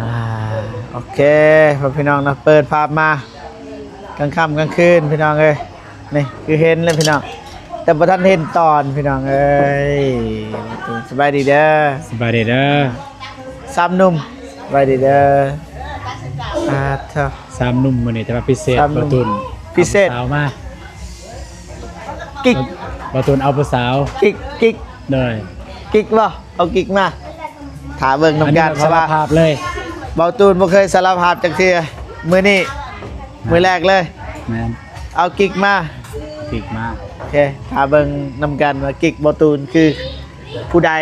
อ่าโอเคพี่น้องนะเปิดภาพมากลางค่ำกลางคืนพี่น้องเอ้ยนี่คือเห็นเลยพี่น้องแต่บ่ทันเห็นตอนพี่น้องเอ้ยสบายดีเด้อ สบายดีเด้อ ซ้ำหนุ่มสบายดีเด้อเถอะ สามหนุ่มมื้อนี้แต่ว่าพิเศษ สามหนุ่ บ่ ม ตุน พิเศษ อาผู้สาวมา กิ๊ก บ่ตุนเอาผู้สาว กิ๊ก เลย กิ๊กบ่เอากิ๊กมาถามเบิ่ง อัน น้ำ นี้ กัน สาร ว่า ภาพเลย เบาตูนบ่เคยสารภาพจักเทื่อมื้อนี้มื้อแรกเลย แม่น เอากิ๊กมา ติกมา โอเคถามเบิ่งนำกันว่ากิ๊กเบาตูนคือผู้ใด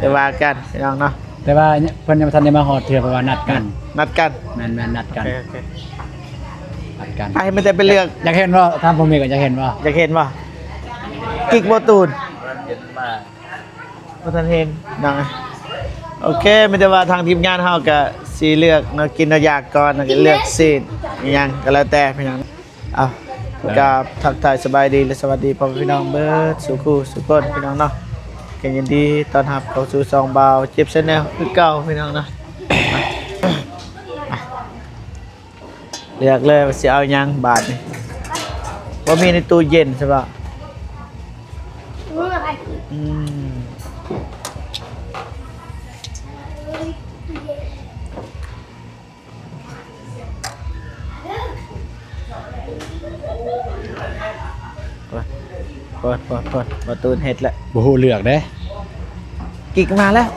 จะว่ากันพี่น้องเนาะ แต่ว่าเพิ่นยังบ่ทันได้มาฮอดเทื่อเพราะว่านัดกัน นัดกัน แม่นนัด โอ กัน เคโอเค นัดกัน ไปมันจะเป็นเรื่อง อยากเห็นว่าทางผมมีก็อยากเห็นว่า อยากเห็นว่ากิ๊กเบาตูนบ่ทันเห็นนังโอเคมันจะว่าทางทีมงานเฮาก็สิเลือกเนาะกินเอายากก่อนแล้วก็เลือกซีนอีหยังก็แล้วแต่พี่น้องเอากับทักทายสบายดีและสวัสดีพ่อแม่พี่น้องเบิดสุขูสุขคนพี่น้องเนาะกันยินดีต้อนรับเข้าสู่ซองเบาเจ็บเส้นแนวคือเก่าพี่น้องเนาะเลือกเลยว่าสิเอาหยังบาทนี่บ่มีในตู้เย็นใช่ป่ะอืมปดประตูนเฮ็ดแล้ว บ่ฮู้เลือกเด้ กิกมาแล้ว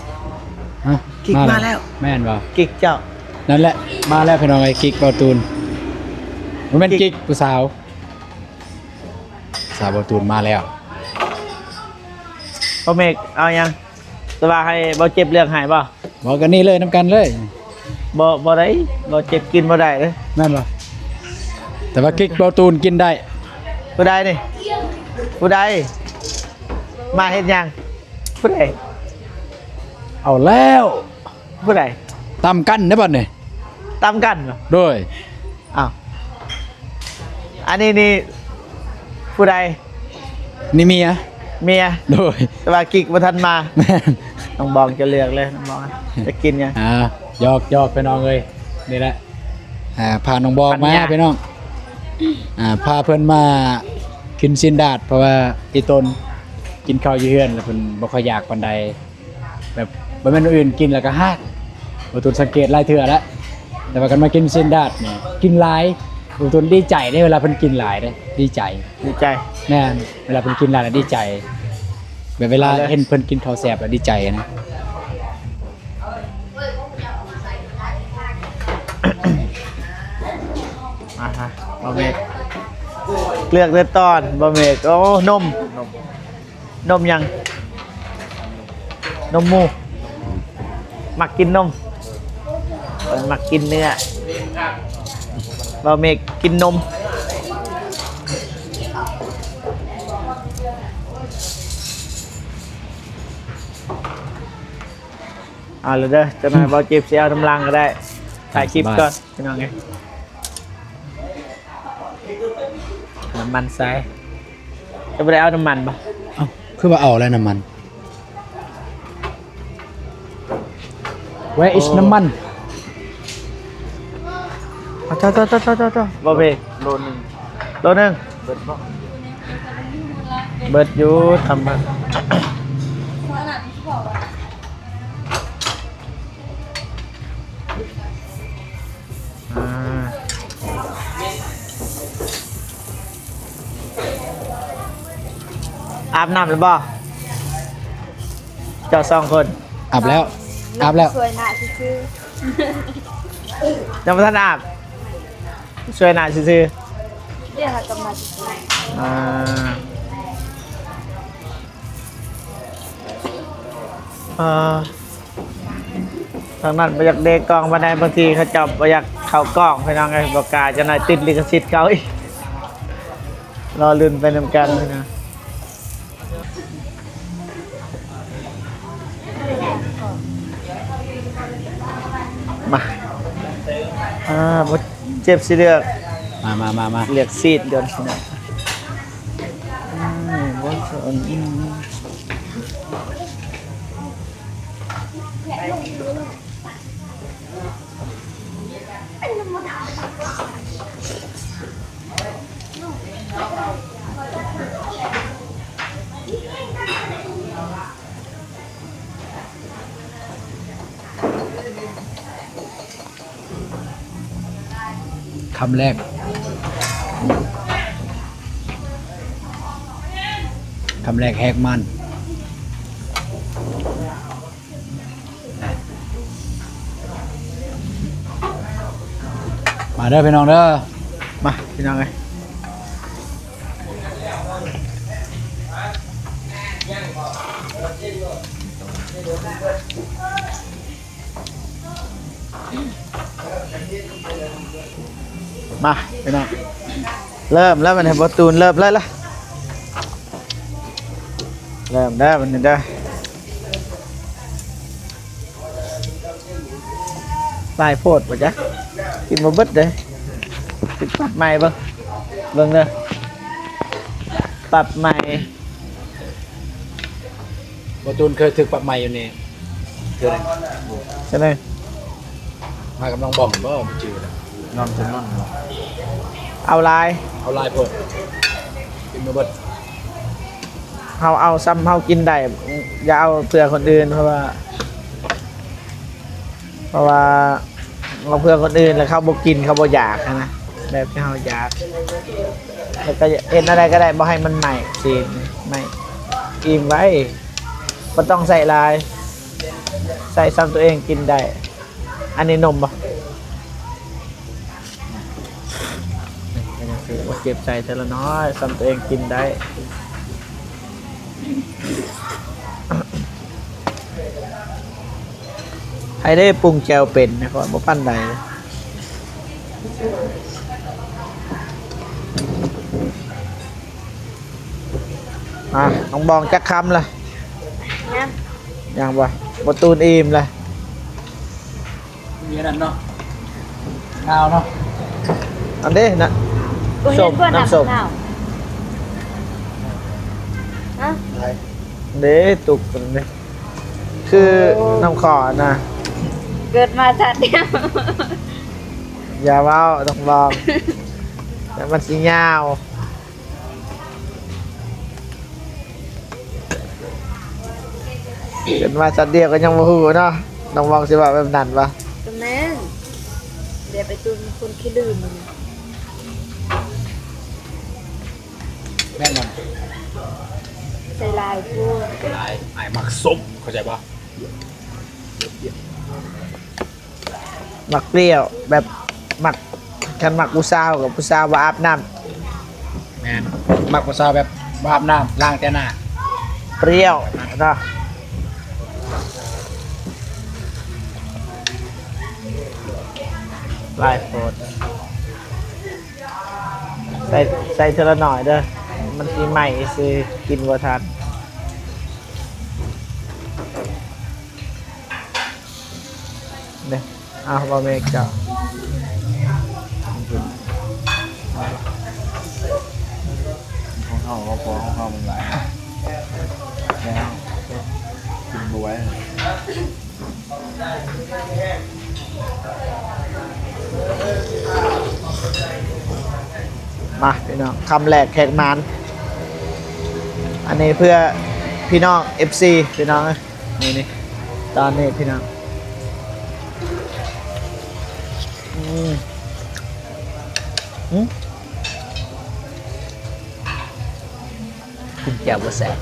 ฮะ กิ๊กมาแล้ว แม่นบ่ กิกเจ้า นั่นแหละมาแล้วพี่น้องไอ้กิ๊กบ่ตูนบ่แม่น กิ๊ก กิ๊กผู้สาวสาวบ่ตูนมาแล้ว พ่อเมกเอายังสบายให้บ่เจ็บเรื่องหายบ่ บอกกันนี่เลยน้ำกันเลย บ่ได้บ่เจ็บกินบ่ได้เด้อ แม่นบ่แต่ว่ากิ๊กบ่ตูนกินได้ ผู้ใดนี่ผู้ใดมาเฮ็ดหยังผู้ใด เอาแล้ว ผู้ใด ตำกันได้บ่เนี่ย ตามกันเหรอ โดย อ้าวอันนี้นี่ผู้ใด นี่เมีย เมีย โดย สบายกิกบ่ทันมา แม่น น้องบองจะเลือกเลยน้องบองจะกินหยัง หยอกไปน้องเลยนี่แหละพาน้องบอง ปัญ มา ญา ไปน้องพาเพิ่นมากินซินดาดเพราะว่าอีตนกินข้าวอยู่เฮือนแล้วเพิ่นบ่ค่อยอยากปานใดแบบบ่แม่นอื่นกินแล้วก็ฮากบ่ตุนสังเกตหลายเทื่อแล้วแต่ว่ากันมากินซินดาดนี่กินหลายบ่ตุนดีใจเด้เวลาเพิ่นกินหลายเด้ดีใจ ดีใจ แม่นเวลาเพิ่นกินหลายแล้วดีใจแบบเวลา เอาเลย เห็นเพิ่นกินข้าวแซ่บแล้วดีใจนะ มาฮะบ่เมกเลือกเลยตอนบ่เมกโอ้นมหยังนมหมูมักกินนมมักกินเนื้อบ่เมกกินนมเอาเลยเด้อจะมาบ่เจ็บเสียเอาน้ำลังก็ได้ถ่ายคลิปก่อนพี่น้องไงน้ำมันใส่จะไม่ได้เอาน้ำมันปะ เอ้าคือว่าเอาแล้วน้ำมัน Where is น้ำมัน เจ้าบ่เบกโลนึงเบิดบ่เบิดอยู่ทำมันอาบน้ำหรือบ่เจ้าสองคน อาบแล้ว สวยหนาซื่อ ยังไม่ทันอาบช่วยหน่อยซื่อ ๆเรียกหากำลังซื่อ ๆทางนั้นไปอยากเด็กกล้องมาได้บางทีเขาจับไปอยากเข้ากล้องไปน้องไงประกาศจะนายติดลิขสิทธิ์เขาอีกรอลุ้นไปนำกันนะมาบ่เจ็บสิเลือก มา เลือกซีดเดินสินะบ่สน คำแรกแหกมันมาเด้อพี่น้องเด้อ มาพี่น้องเอ้ยมาพี่น้องเริ่มแล้วมันให้ประตูนเริ่มเลยล่ะเริ่มได้มันได้ลายโพดป่ะจ๊ะกินมาเบิดเลยติดปรับใหม่เบิ่งเบิ่งเด้อปรับใหม่ บตูนเคยถึกปรับใหม่อยู่นี่เท่าไหร่ ใช่ไหม มากับน้องบอมบ่จืดนอนจนนอน เอาลาย เอาลายโพดกินมาเบิด เอาซ้ำกินได้อย่าเอาเผื่อคนอื่นเพราะว่าเราเพื่อคนอื่นแล้วเขาบ่กินเขาบ่อยากนะแบบที่เขาอยากแล้วก็เอ็นอะไรก็ได้บ่ให้มันใหม่สิไม่อิ่มไว้บ่ต้องใส่ลายใส่ซ้ำตัวเองกินได้อันนี้นมบ่เก็บใส่เท่าละน้อยซ้ำตัวเองกินได้ให้ได้ปรุงแจวเป็นนะครับบ่ปั้นใดน้องบองจักคำล่ะ นะ ยังบ่ตูนอิ่มล่ะ มีนั่นเนาะงาวเนาะ อันนี้นะ กูเห็นเพื่อนอาบ น้ำส้ม น้ำฮะ เด้ตุกกันเลยคือน้ำขอนะ เกิดมาชาติเดียว อย่าเว้าต้องบองแต่มันสิยาวเป็นมาสัตว์เดียวก็ยังบ่ฮู้เนาะน้องบองสิว่าแบบนั้นปะ ตรงนั้นเดี๋ยวไปตุนคนขี้ลืมมัน แม่นมัน ใส่ลายพูด ลายไอ้มักส้มเข้าใจปะ หมักเปรี้ยวแบบหมักคันหมักผู้สาวกับผู้สาวว่าอาบน้ แม่นมักภาษาแบบบาบน้ำล้างแต่หน้า ำเปรี้ยวเนาะลายโฟดใส่เทละหน่อยเด้อมันสิใหม่สิกินบ่ทันเด้อบ่แม่เจ้าของเขามันหลายแล้วกินบ่ไหวมาพี่น้องคำแรกแขกมานอันนี้เพื่อพี่น้อง FC พี่น้องนี่ตอนนี้พี่น้องคุณแก้วบ่แซ่บ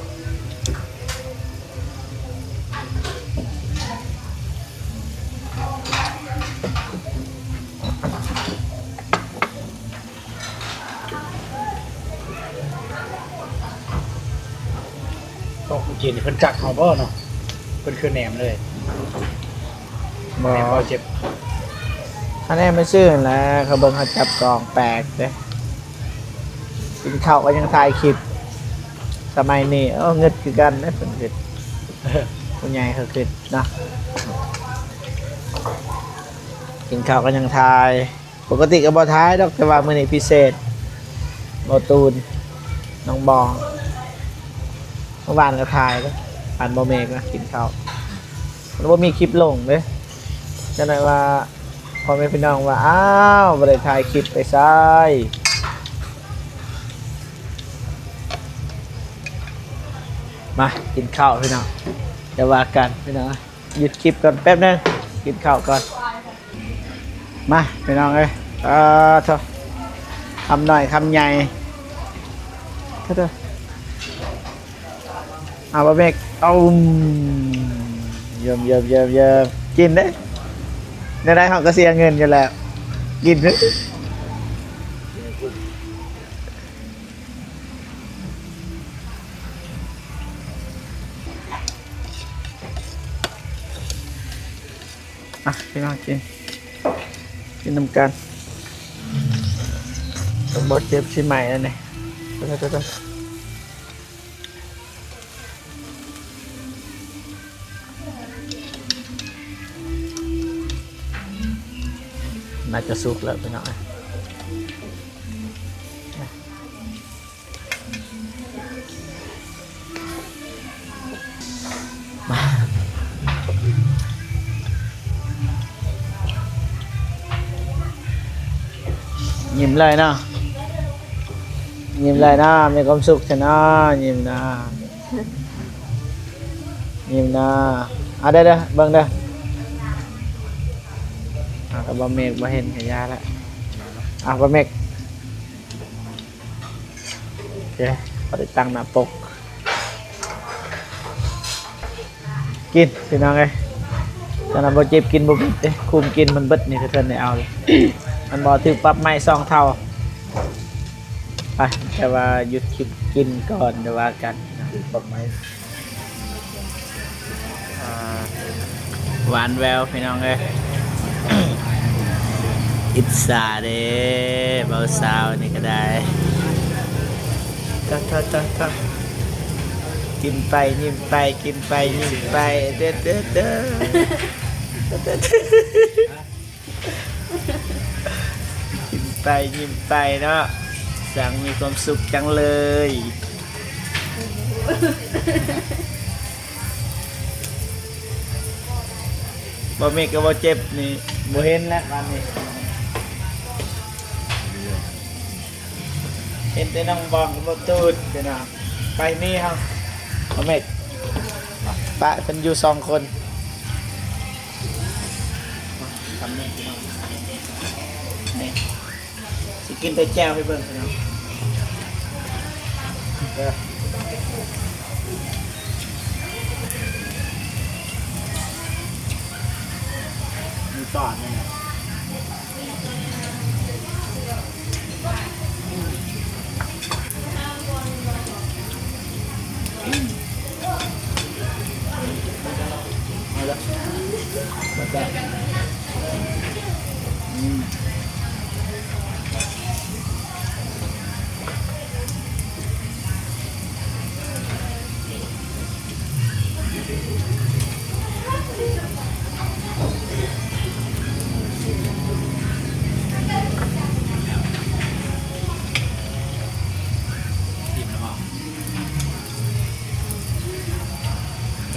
ก็เมื่อกี้นี่เพิ่นจักเขาบ่เนาะเพิ่นคือแหนมเลย บ่ แหนมบ่เจ็บ อันนี้ไม่ซื่อแหล้วเขาเบิ่งเขาจับกองแปลกเด้กินข้าวก็ยังถ่ายคลิปสมัยนี้เงิดคือกันนะเพิ่นคิดผู้ใหญ่เขาคิดนะกินข้าวก็ยังถ่ายปกติก็บ่ถ่ายดอกแต่ว่ามื้อนี้พิเศษบ่ตูนน้องบองเมื่อวานก็ถ่ายก็ผ่านบ่เมกนะกินข้าวมันบ่มีคลิปลงเด้จังได๋ว่าพ่อแม่พี่น้องว่าอ้าวบ่ได้ถ่ายคลิปไปซ้ายมากินข้าวพี่น้องเดี๋ยวว่ากันพี่น้องหยุดคลิปก่อนแป๊บนึงกินข้าวก่อนมาพี่น้องเอ้ยไป เถอะคำหน่อยคำใหญ่เถอะเอาบะเมกเอาเยี่ยมเยี่ยมเยี่ยมเยี่ยมกินได้ในได้เขาก็เสียเงินอยู่แล้วกินเลยอ่ะพี่น้องกินน้ำกันต้องบดเจ็บชิ้นใหม่แล้วเนี่ยตัวน่าจะสุกแล้วพี่น้องมายิ้มเลยเนาะยิ้มเลยนะมีความสุขชนะยิ้มนะยิ้มนะได้เด้อเบิ่งเด้อกับบะเมกบะเห็นขยาแล้วบะเมกโอเคพอได้ตั้งหน้าปกกินพี่น้องเอ้ยตอนนั้นบ่เจ็บกินบ่บิดเด้คุมกินมันเบิดนี่คือเพิ่นได้เอาเลย มันบ่ถือปรับไม้2 เท่าไปแต่ว่าหยุดคลิปกินก่อนเดี๋ยวว่ากันปรับไม้หวานแววพี่น้องเอ้ย อิจฉาเด้เบาสาวนี่ก็ได้ตักกินไปยิ้มไปกินไปยิ้มไปเด้อกินไปยิ้มไปเนาะจังมีความสุขจังเลยบ่เมกก็บ่เจ็บนี่บ่เห็นแล้ววันนี้เห็นแต่น้องบองบ่ตูดเด้อนะไปนี่เฮาบ่เมกปะเพิ่นอยู่2 คนทำนี่พี่น้องนี่สิกินแต่แจ่วให้เบิ่งพี่น้องมีตอดนี่นะมาได้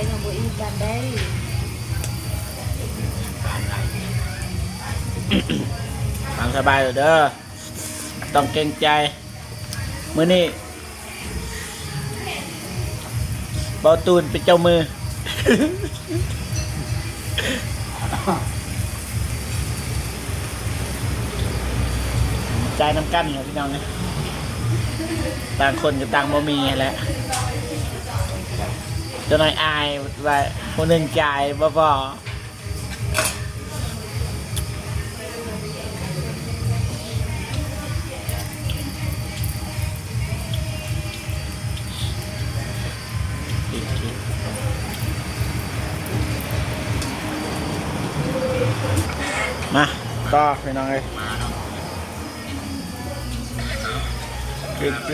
จะยังบ่อิ่มกันได้ ตามสบายเลยเด้อต้องเกรงใจมื้อนี้เบาตูนเป็นเจ้ามือ ใจน้ำกั้นเหรอพี่น้องเนี่ยต่างคนกับต่างบ่มีแหละเจ้านายอายว่าคนหนึ่งจ่ายบ่พอมาก็พี่น้องเลยกินเ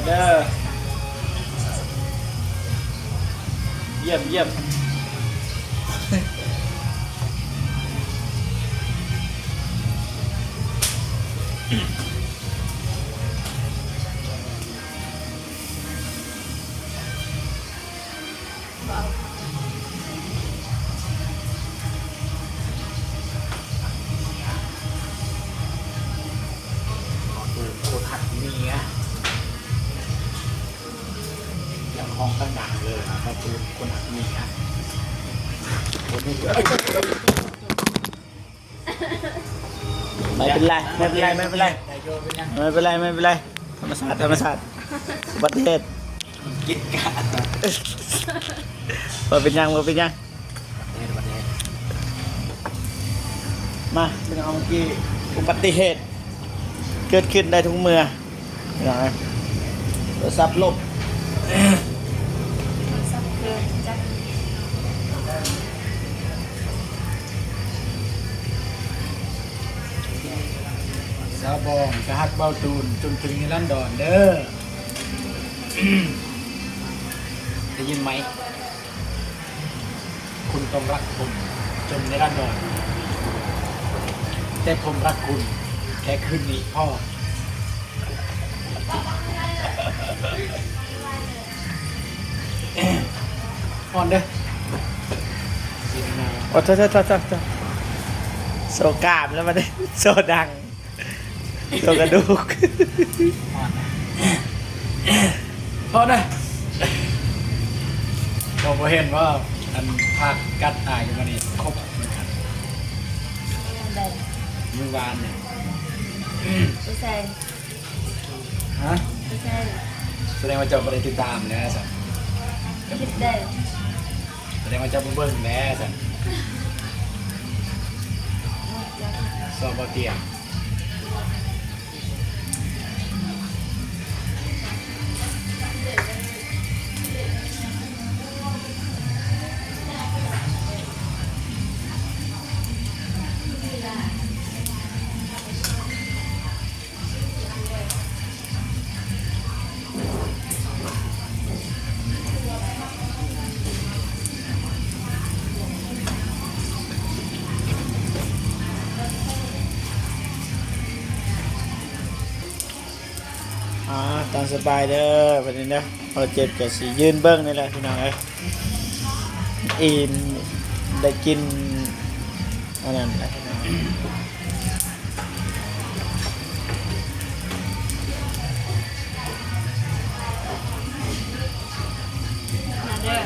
ด้อเยี่ยมเยี่ยม เบา คนหัดมีอะอย่างห้องตั้งหนักเลยนะก็คือคนหัดมีอะคนไม่เหลือ ไม่เป็นไรไม่เป็นไรไม่เป็นไร แต่โยเป็นยัง ไม่เป็นไรไม่เป็นไรธรรมศาสตร์ธรรมศาสตร์อุบัติเหตุ กินกาด บ่เป็นหยังบ่เป็นหยัง ประเทศ มาเป็นเอาเมื่อกี้อุบัติเหตุเกิดขึ้นได้ทุกเมื่ออย่างไรโทรศัพท์ลบ ซับเกินจัก สาวบองกระหักเบาตูนจนถึงนิรันดรเด้อ ได้ยินไหม คุณต้องรักผมจนนิรันดรแต่ผมรักคุณแค่คืนนี้พ่ออ่อนเด้อกินมา โอ้โทษโซกล้ามแล้วมันโซดังโซกระดูก พอนะผมเห็นว่าอันภาคกัดตายอยู่วันนี้ครบเหมือนกัน ได้ มือวานเนี่ย ไปใส่ ฮะ ไปใส่ แสดงว่าเจ้าไม่ได้ติดตามแล้วสัน คิดได้ แสดงว่าเจ้าบ่เบิ่งแล้วสันสอบบ่เตียงตามสบายเด้อวันนี้เด้อพอเจ็บก็สิยืนเบิ้งนี่แหละพี่น้องเอ้ยอิ่มได้กินอันนั้นแหละพี่น้อง มาเด้อ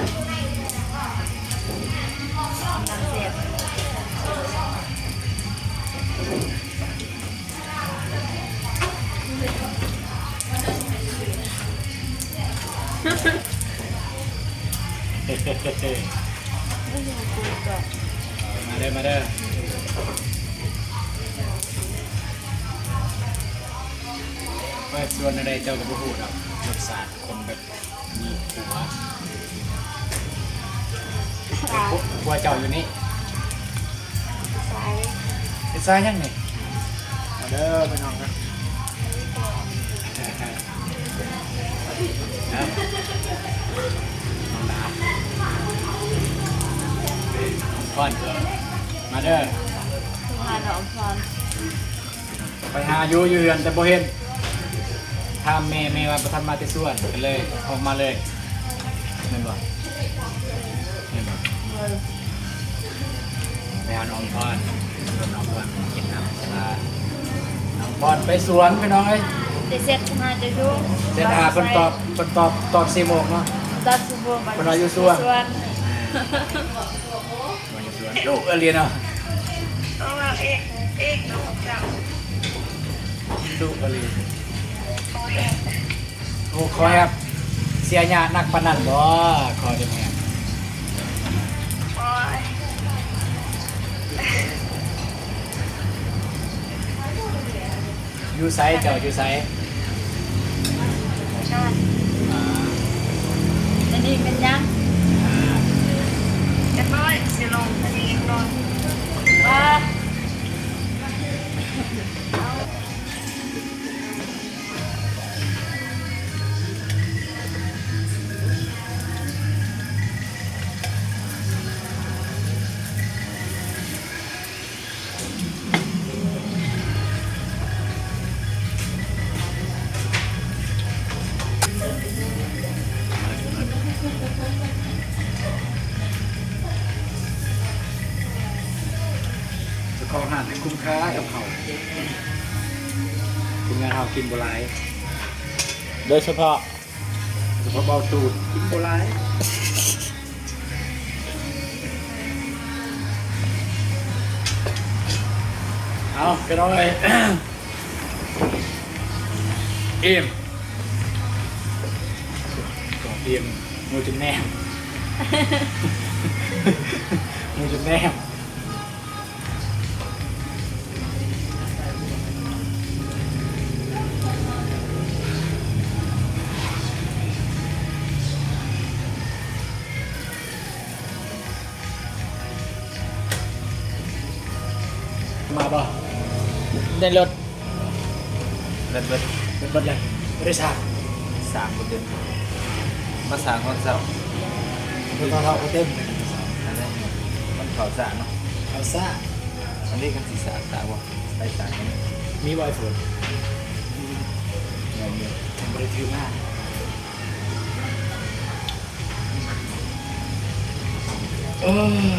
น้ำเสียบ เฮ้ๆ ไม่ยอมกูก่อน ๆมาเด้อมาเด้อว่าส่วนอะไรเจ้าก็บ่ฮู้ดอกรสชาติคนแบบมีผัวผัวเจ้าอยู่นี่ ใส่ เป็นซ้ายยังนี่ มาเด้อพี่น้องนะ ครับก่อนมาเด้อ ทุกงานของพร ไปหาอยู่อยู่เรือนแต่บ่เห็นถามแม่ว่าประทันมาแต่ส่วนกันเลยออกมาเลยเห็นบ่เห็นบ่ เออ ไปหาน้องพรชวนน้องพรมากินน้ำปลาน้องพรไปสวนไปน้องเอ้ย ได้เสร็จหาจะยุ่ง เสร็จคนตอบ4 โมงเนาะ ตัดสุโบ คนอายุส่วน ส่วน มาอยู่สวนลูกเรียนเนาะ เอามาเอกน้องจับ ลูกเรียนโอ้ขอครับเสียหยานักปานนันบ่ขอได้ไหมครับ โอ้ย อยู่ไซเจ้าอยู่ไซ นั่น อ่า อันนี้เป็นยัง อ่า เรียบร้อยสิลงอันนี้นอนว่า เ คุ้มค่ากับเขาทีมงานเขากินโบราณ โดยเฉพาะ เฉพาะเบาตูดกินโบราณเอาไปน้องเลย เอ็มเอ็มมือจุนแนม มือจุนแนมมาป่ะ ในรถ เบิดเบิด เป็นบัดเลยไม่ได้ฉาก 3คนเดิมมาสร้างคนเศร้า เป็นของเราเต็ม อันนี้มันเขาสร้างเนาะ เอาซ่า อันนี้กันสีสร้างบ่ไปสร้างกัน มีไวโฟน เงินเยอะ ผมบริถือมากเออ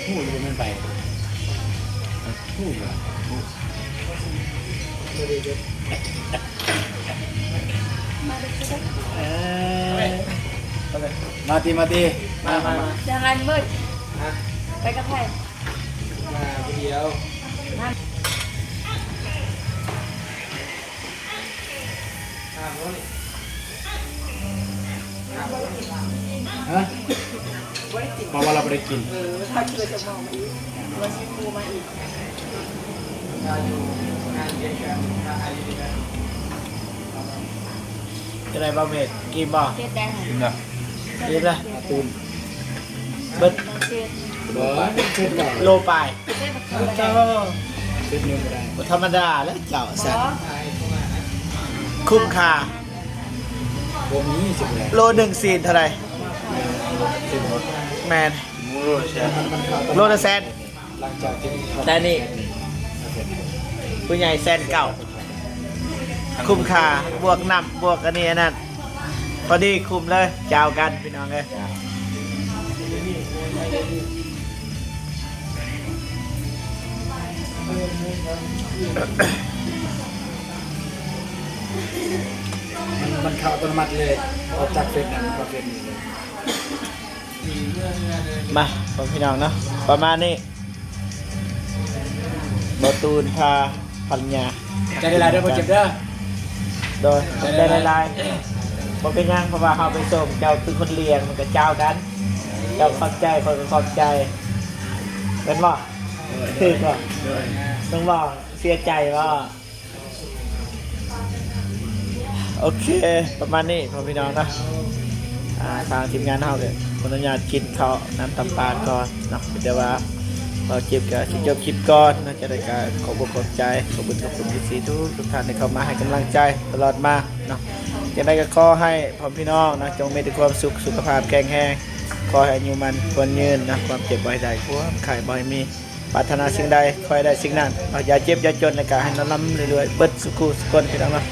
หูยมันไปหูยมาตี มา Jangan mood.ไปกับใคร มาเดียว ฮะบอกว่าเราไม่ได้กิน ถ้าเกิดจะมองมาอีกว่าชิฟูมาอีก จะได้บะเม็ดกินบ่ เจ็ดได้ กินเนาะ กินเลย ตูน เบิด เจ็ด บอเช็ดก่อน โลปลาย เจ็ดแบบ เจ้า เช็ดนิ้วไม่ได้ บ่ธรรมดาแล้วเจ้า บ สัต อ ว์คุ้มค่าว งนี้สิบแรง โลหนึ่งซีนเท่าไหร่ สิบรถ แมน มูโรเชีย มันเข้า โลละแสน หลังจากที่เขา แต่นี่ผู้ใหญ่แสนเก่า คุ้มค่าบวกน้ำบวกอันนี้อันนั้นพอดีคุ้มเลยเจ้ากันพี่น้องเลย มันเข้าอัตโนมัติเลยออกจากเฟซนั้นเข้าเฟซนี้เลย มาผมพี่น้องเนาะประมาณนี้บอตูนพาพันยา ใจได้ลายเด้อบ่เจ็บเด้อ โดยได้ลายๆบ่เป็นหยังเพราะว่าเขาไปส่งเจ้าคือคนเลี้ยงมันก็เจ้ากัน เจ้าขอบใจคนก็ขอบใจเป็นบ่คือก็ต้องบอกเสียใจว่าโอเคประมาณนี้พ่อพี่น้องนะทางทีมงานเราเลยขออนุญาตกินข้าวน้ำตำปลาก่อนเนาะแต่ว่าเราเก็บกับชิจบคลิปก่อนนะจะได้การขอบใจขอบคุณที่ซีทุกท่านที่เข้ามาให้กำลังใจตลอดมาเนาะจะได้ก็ขอให้พ่อพี่น้องนะจงมีแต่ความสุขสุขภาพแข็งแรงขอให้อายุมันควรยืนนะความเจ็บบ่อยใดความไข่บ่อยมีปรารถนาสิ่งใดคอยได้สิ่งนั้นอย่าเจ็บอย่าจนในการให้น้ำล้ำเรื่อยๆเบิดสุขุสุขคนพี่น้องเนาะ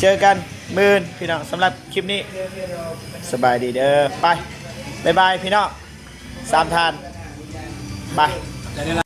เจอกันมื้อพี่น้องสำหรับคลิปนี้สบายดีเด้อไปบ๊ายบายพี่น้องสามทานบาย ใจได้ลาย